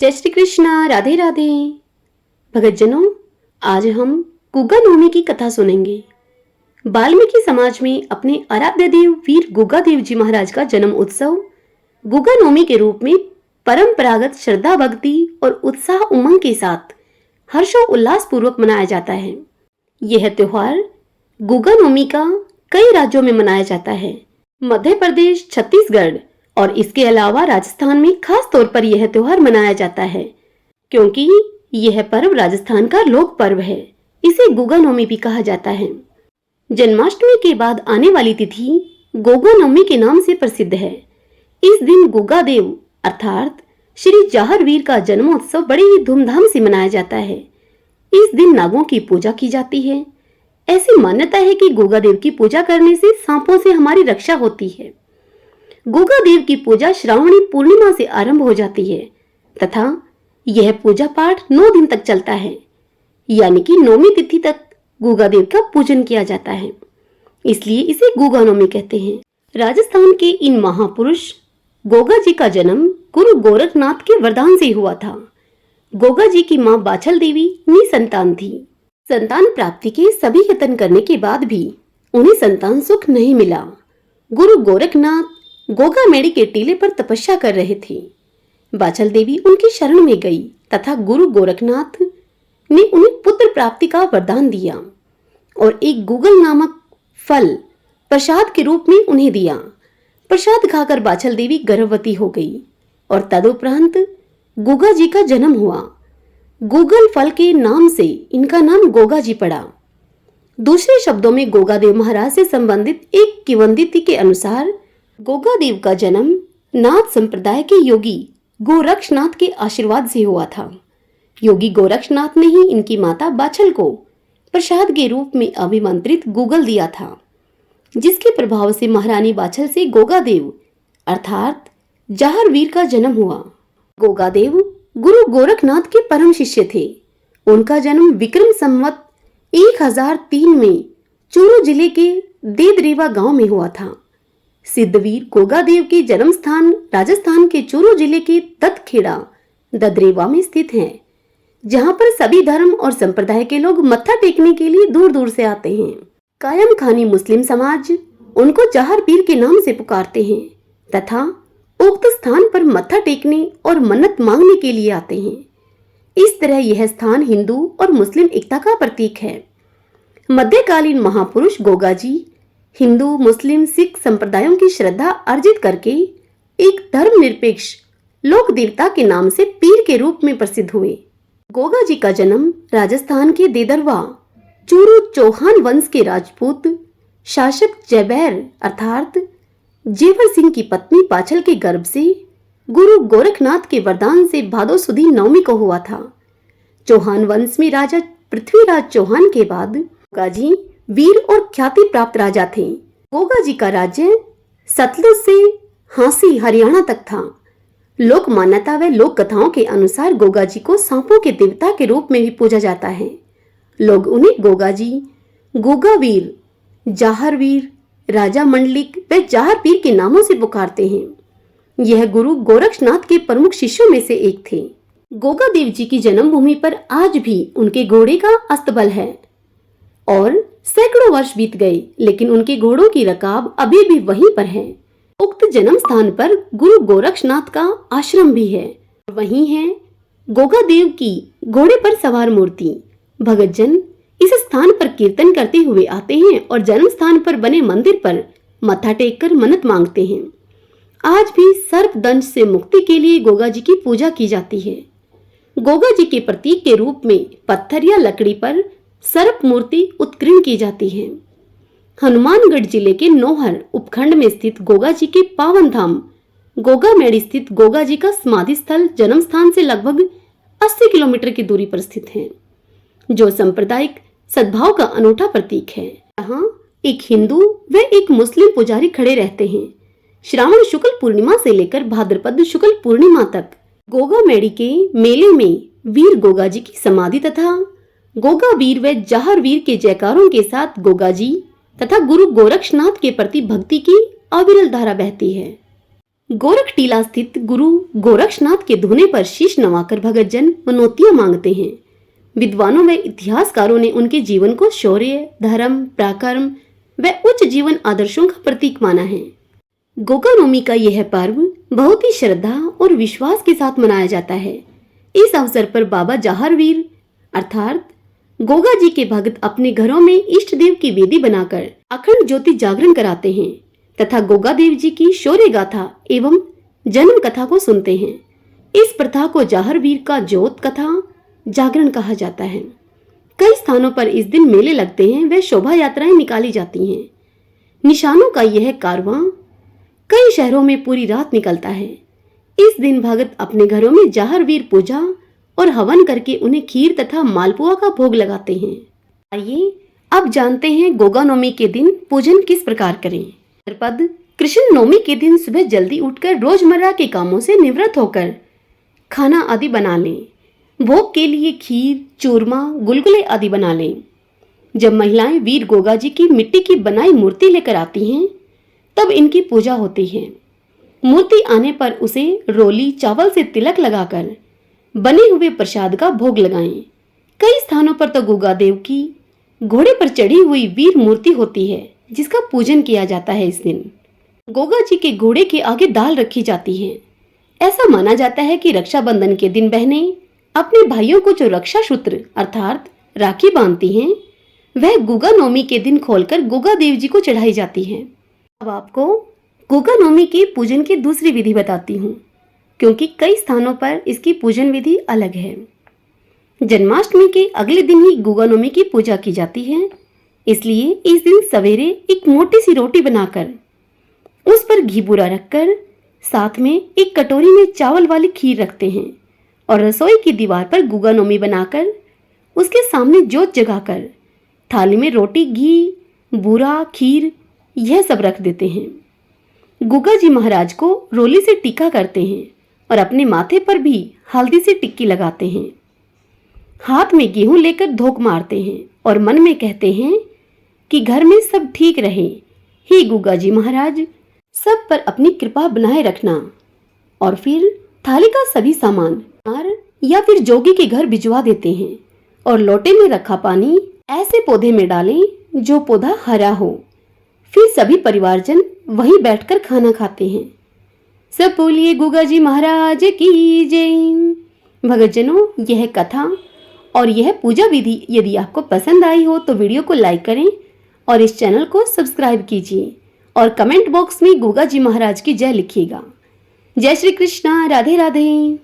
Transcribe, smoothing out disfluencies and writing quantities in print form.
जय श्री कृष्णा, राधे राधे। भगतजनों, आज हम गुगा नवमी की कथा सुनेंगे। वाल्मीकि समाज में अपने आराध्य देव वीर गुगा देव जी महाराज का जन्म उत्सव गुगा नवमी के रूप में परंपरागत श्रद्धा, भक्ति और उत्साह उमंग के साथ हर्षो उल्लास पूर्वक मनाया जाता है। यह त्योहार गुगा नवमी का कई राज्यों में मनाया जाता है। मध्य प्रदेश, छत्तीसगढ़ और इसके अलावा राजस्थान में खास तौर पर यह त्योहार मनाया जाता है, क्योंकि यह पर्व राजस्थान का लोक पर्व है। इसे गुगा नवमी भी कहा जाता है। जन्माष्टमी के बाद आने वाली तिथि गोगा नवमी के नाम से प्रसिद्ध है। इस दिन गुगा देव अर्थात श्री जाहरवीर का जन्मोत्सव बड़े ही धूमधाम से मनाया जाता है। इस दिन नागों की पूजा की जाती है। ऐसी मान्यता है कि गुगा देव की पूजा करने से सांपों से हमारी रक्षा होती है। गुगा देव की पूजा श्रावणी पूर्णिमा से आरंभ हो जाती है तथा यह पूजा पाठ 9 दिन तक चलता है, यानी कि नौमी तिथि तक गुगा देव का पूजन किया जाता है। इसलिए इसे गुगा नवमी कहते हैं। राजस्थान के इन महापुरुष गोगा जी का जन्म गुरु गोरखनाथ के वरदान से हुआ था। गोगा जी की मां बाछल देवी निसंतान थी। संतान प्राप्ति के सभी यत्न करने के बाद भी उन्हें संतान सुख नहीं मिला। गुरु गोरखनाथ गोगा मेड़ी के टीले पर तपस्या कर रहे थे। बाछल देवी उनकी शरण में गई तथा गुरु गोरखनाथ ने उन्हें पुत्र प्राप्ति का वरदान दिया और एक गुगल नामक फल प्रसाद के रूप में उन्हें दिया। प्रसाद खाकर बाछल देवी गर्भवती हो गई और तदुपरांत गुगा जी का जन्म हुआ। गुगल फल के नाम से इनका नाम गोगा जी पड़ा। दूसरे शब्दों में गोगा देव महाराज से संबंधित एक किंवदंती के अनुसार गोगा देव का जन्म नाथ संप्रदाय के योगी गोरक्षनाथ के आशीर्वाद से हुआ था। योगी गोरक्षनाथ ने ही इनकी माता बाछल को प्रसाद के रूप में अभिमंत्रित गुगल दिया था, जिसके प्रभाव से महारानी बाछल से गोगा देव अर्थात जाहरवीर का जन्म हुआ। गोगा देव गुरु गोरखनाथ के परम शिष्य थे। उनका जन्म विक्रम संवत 1003 में चूरू जिले के देदरेवा गांव में हुआ था। सिद्धवीर गोगा देव के जन्म स्थान राजस्थान के चूरू जिले के ततखेड़ा ददरेवा में स्थित है, जहां पर सभी धर्म और संप्रदाय के लोग मत्था टेकने के लिए दूर दूर से आते हैं। कायम खानी मुस्लिम समाज उनको जाहरवीर के नाम से पुकारते हैं तथा उक्त स्थान पर मत्था टेकने और मन्नत मांगने के लिए आते हैं। इस तरह यह स्थान हिंदू और मुस्लिम एकता का प्रतीक है। मध्यकालीन महापुरुष गोगा जी हिंदू, मुस्लिम, सिख संप्रदायों की श्रद्धा अर्जित करके एक धर्मनिरपेक्ष लोक देवता के नाम से पीर के रूप में प्रसिद्ध हुए। गोगा जी का जन्म राजस्थान के देदरवा चूरू चौहान वंश के राजपूत शासक जयबैर अर्थात जेवर सिंह की पत्नी बाछल के गर्भ से गुरु गोरखनाथ के वरदान से भादो सुदी नवमी को हुआ था। चौहान वंश में राजा पृथ्वीराज चौहान के बाद गोगा जी वीर और ख्याति प्राप्त राजा थे। गोगा जी का राज्य सतलुज से हांसी हरियाणा तक था। लोक मान्यता व लोक कथाओं के अनुसार गोगा जी को सांपों के देवता के रूप में भी पूजा जाता है। लोग उन्हें गोगा जी, गोगा वीर, जाहरवीर, राजा मंडलिक व जाहरपीर के नामों से पुकारते हैं। यह गुरु गोरक्षनाथ के प्रमुख शिष्यों में से एक थे। गोगा देव जी की जन्मभूमि पर आज भी उनके घोड़े का अस्तबल है और सैकड़ों वर्ष बीत गए, लेकिन उनके घोड़ों की रकाब अभी भी वहीं पर है। उक्त जन्म स्थान पर गुरु गोरक्षनाथ का आश्रम भी है। वहीं है गोगा देव की घोड़े पर सवार मूर्ति। भगतजन इस स्थान पर कीर्तन करते हुए आते हैं और जन्म स्थान पर बने मंदिर पर मत्था टेक कर मन्नत मांगते हैं। आज भी सर्प दंश से मुक्ति के लिए गोगा जी की पूजा की जाती है। गोगा जी के प्रतीक के रूप में पत्थर या लकड़ी पर सर्प मूर्ति उत्कीर्ण की जाती है। हनुमानगढ़ जिले के नौहर उपखंड में स्थित गोगा जी के पावन धाम गोगा मेड़ी स्थित गोगा जी का समाधि स्थल जन्म स्थान से लगभग 80 किलोमीटर की दूरी पर स्थित है, जो सांप्रदायिक सद्भाव का अनूठा प्रतीक है। यहाँ एक हिंदू व एक मुस्लिम पुजारी खड़े रहते हैं। श्रावण शुक्ल पूर्णिमा से लेकर भाद्रपद शुक्ल पूर्णिमा तक गोगा मेड़ी के मेले में वीर गोगा जी की समाधि तथा गोगा वीर व जाहरवीर के जयकारों के साथ गोगा जी तथा गुरु गोरक्षनाथ के प्रति भक्ति की अविरल धारा बहती है। गोरख टीला स्थित गुरु गोरक्षनाथ के धोने पर शीश नवाकर भगतजन मनौतियां मांगते हैं। विद्वानों व इतिहासकारों ने उनके जीवन को शौर्य, धर्म, पराक्रम व उच्च जीवन आदर्शों का प्रतीक माना है। गोगा नवमी का यह पर्व बहुत ही श्रद्धा और विश्वास के साथ मनाया जाता है। इस अवसर पर बाबा जाहरवीर अर्थात गोगा जी के भक्त अपने घरों में इष्ट देव की वेदी बनाकर अखंड ज्योति जागरण कराते हैं तथा गोगा देव जी की शौर्य गाथा एवं जन्म कथा को सुनते हैं। इस प्रथा को जाहरवीर का ज्योत कथा जागरण कहा जाता है। कई स्थानों पर इस दिन मेले लगते हैं व शोभा यात्राएं निकाली जाती हैं। निशानों का यह कारवां कई शहरों में पूरी रात निकलता है। इस दिन भक्त अपने घरों में जाहरवीर पूजा और हवन करके उन्हें खीर तथा मालपुआ का भोग लगाते हैं। आइए अब जानते हैं गोगा नवमी के दिन पूजन किस प्रकार करें। पद कृष्ण नवमी के दिन सुबह जल्दी उठकर रोजमर्रा के कामों से निवृत्त होकर खाना आदि बना लें। भोग के लिए खीर, चूरमा, गुलगुले आदि बना लें। जब महिलाएं वीर गोगा जी की मिट्टी की बनाई मूर्ति लेकर आती हैं तब इनकी पूजा होती है। मूर्ति आने पर उसे रोली चावल से तिलक लगाकर बने हुए प्रसाद का भोग लगाएं। कई स्थानों पर तो गोगा देव की घोड़े पर चढ़ी हुई वीर मूर्ति होती है जिसका पूजन किया जाता है। इस दिन गोगा जी के घोड़े के आगे दाल रखी जाती है। ऐसा माना जाता है कि रक्षाबंधन के दिन बहनें अपने भाइयों को जो रक्षा सूत्र अर्थात राखी बांधती हैं वह गोगा नवमी के दिन खोलकर गोगा देव जी को चढ़ाई जाती है। अब आपको गोगा नवमी के पूजन की दूसरी विधि बताती हूँ क्योंकि कई स्थानों पर इसकी पूजन विधि अलग है। जन्माष्टमी के अगले दिन ही गोगा नवमी की पूजा की जाती है, इसलिए इस दिन सवेरे एक मोटी सी रोटी बनाकर उस पर घी बुरा रखकर साथ में एक कटोरी में चावल वाली खीर रखते हैं और रसोई की दीवार पर गोगा नवमी बनाकर उसके सामने जोत जगाकर थाली में रोटी, घी, बूरा, खीर यह सब रख देते हैं। गोगा जी महाराज को रोली से टीका करते हैं और अपने माथे पर भी हल्दी से टिक्की लगाते हैं। हाथ में गेहूं लेकर धोक मारते हैं और मन में कहते हैं कि घर में सब ठीक रहे, हे गोगा जी महाराज सब पर अपनी कृपा बनाए रखना। और फिर थाली का सभी सामान या फिर जोगी के घर भिजवा देते हैं और लोटे में रखा पानी ऐसे पौधे में डालें जो पौधा हरा हो। फिर सभी परिवारजन वहीं बैठकर खाना खाते हैं। सब बोलिए गोगा जी महाराज की जय। भगतजनों, यह कथा और यह पूजा विधि यदि आपको पसंद आई हो तो वीडियो को लाइक करें और इस चैनल को सब्सक्राइब कीजिए और कमेंट बॉक्स में गोगा जी महाराज की जय लिखिएगा। जय श्री कृष्णा, राधे राधे।